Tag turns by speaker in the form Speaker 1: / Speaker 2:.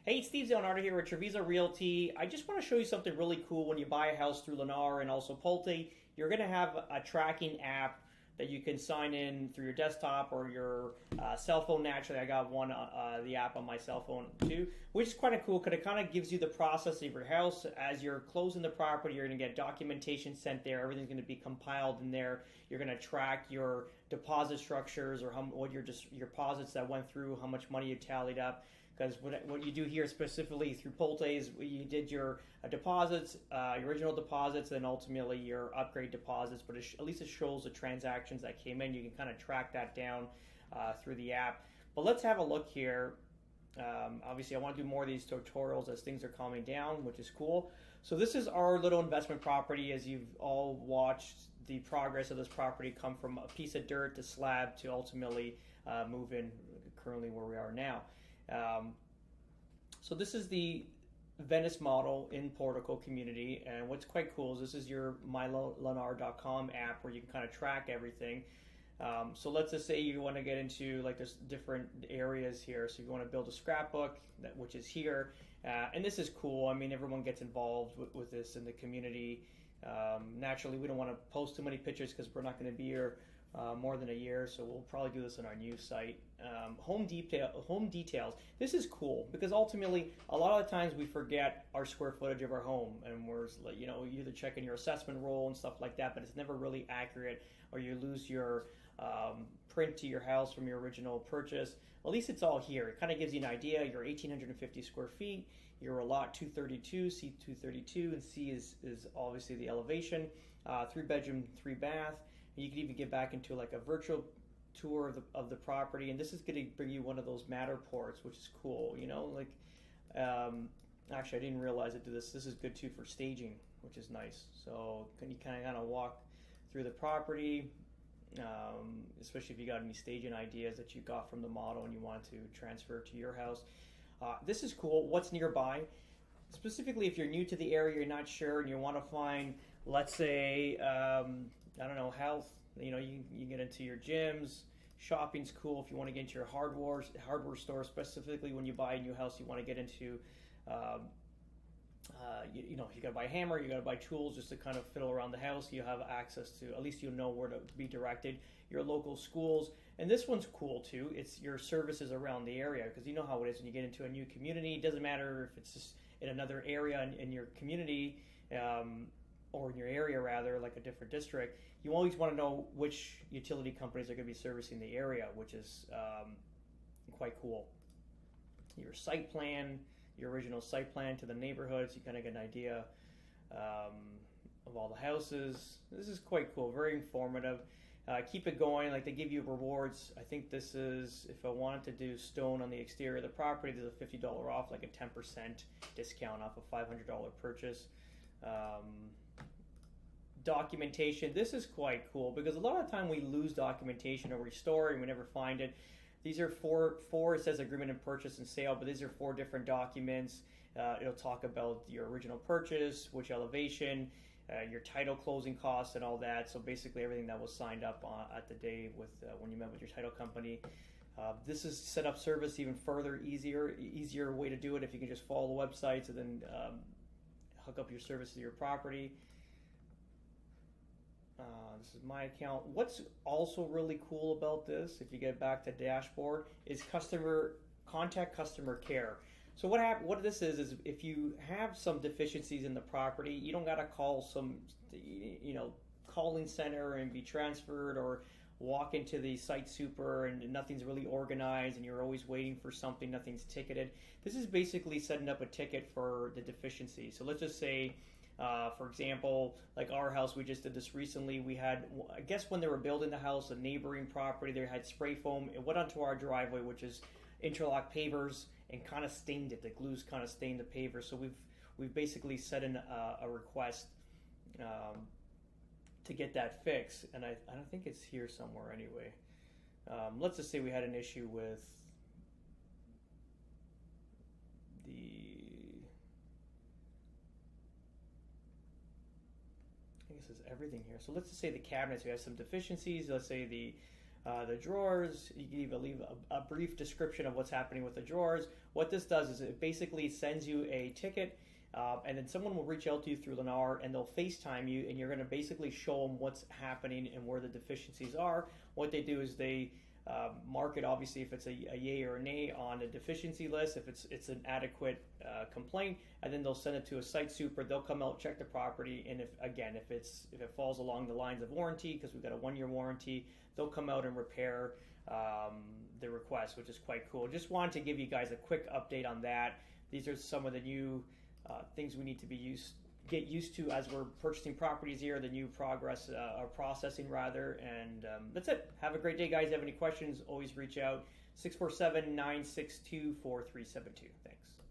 Speaker 1: Hey, it's Steve Leonardo here with Treviso Realty. I just want to show you something really cool. When you buy a house through Lennar and also Pulte, you're going to have a tracking app that you can sign in through your desktop or your cell phone. Naturally, I got the app on my cell phone too, which is kind of cool because it kind of gives you the process of your house. As you're closing the property, you're going to get documentation sent there. Everything's going to be compiled in there. You're going to track your deposit structures or what your deposits that went through, how much money you tallied up. Because what you do here specifically through Pulte is you did your deposits, your original deposits, and ultimately your upgrade deposits. But at least it shows the transactions that came in. You can kind of track that down through the app. But let's have a look here. Obviously, I want to do more of these tutorials as things are calming down, which is cool. So this is our little investment property. As you've all watched the progress of this property come from a piece of dirt to slab to ultimately move in currently where we are now. So this is the Venice model in Portico community, and what's quite cool is this is your mylennar.com app where you can kind of track everything. So let's just say you want to get into like there's different areas here. So you want to build a scrapbook, which is here, and this is cool. I mean, everyone gets involved with this in the community. Naturally, we don't want to post too many pictures because we're not going to be here more than a year, so we'll probably do this on our new site. Home details. This is cool because ultimately, a lot of the times we forget our square footage of our home, and we're you either checking your assessment roll and stuff like that, but it's never really accurate, or you lose your print to your house from your original purchase. At least it's all here. It kind of gives you an idea. You're 1,850 square feet. You're a lot 232, C 232, and C is obviously the elevation. 3-bedroom, 3-bath. You can even get back into like a virtual tour of the property, and this is going to bring you one of those Matterports, which is cool. Actually, I didn't realize it did this. This is good too for staging, which is nice. So you kind of walk through the property, especially if you got any staging ideas that you got from the model and you want to transfer to your house. This is cool. What's nearby? Specifically, if you're new to the area, you're not sure, and you want to find, let's say, I don't know, health. You get into your gyms. Shopping's cool if you want to get into your hardware store. Specifically, when you buy a new house, you want to get into, you got to buy a hammer, you got to buy tools just to kind of fiddle around the house. You have access to, at least you know where to be directed. Your local schools, and this one's cool too. It's your services around the area, because you know how it is when you get into a new community. It doesn't matter if it's just in another area in your community. Or in your area rather, like a different district, you always want to know which utility companies are going to be servicing the area, which is quite cool. Your site plan, your original site plan to the neighborhoods, you kind of get an idea of all the houses. This is quite cool, very informative. Keep it going, like they give you rewards. I think this is, if I wanted to do stone on the exterior of the property, there's a $50 off, like a 10% discount off a $500 purchase. Documentation. This is quite cool because a lot of the time we lose documentation or restore and we never find it. These are four, it says agreement and purchase and sale, but these are 4 different documents. It'll talk about your original purchase, which elevation, your title closing costs and all that. So basically everything that was signed up at the day with when you met with your title company. This is set up service even further, easier way to do it if you can just follow the websites and then hook up your service to your property. This is my account. What's also really cool about this, if you get back to dashboard, is contact customer care. So what this is if you have some deficiencies in the property, you don't got to call some calling center and be transferred, or walk into the site super and nothing's really organized and you're always waiting for something, nothing's ticketed. This is basically setting up a ticket for the deficiency. So let's just say, for example, like our house, we just did this recently. We had, I guess when they were building the house, a neighboring property, they had spray foam. It went onto our driveway, which is interlock pavers, and kind of stained it. The glues kind of stained the paver. So we've basically set in a request to get that fixed, and I don't think it's here somewhere anyway. Let's just say we had an issue with I guess there's everything here. So let's just say the cabinets, we have some deficiencies. Let's say the the drawers. You can even leave a brief description of what's happening with the drawers. What this does is it basically sends you a ticket, and then someone will reach out to you through Lennar, and they'll FaceTime you, and you're going to basically show them what's happening and where the deficiencies are. What they do is they mark it, obviously, if it's a yay or a nay on a deficiency list, if it's an adequate complaint, and then they'll send it to a site super. They'll come out, check the property, and if it falls along the lines of warranty, because we've got a 1-year warranty, they'll come out and repair the request, which is quite cool. Just wanted to give you guys a quick update on that. These are some of the new things we need to get used to as we're purchasing properties here, the new or processing rather. And that's it. Have a great day, guys. If you have any questions, always reach out. 647-962-4372. Thanks.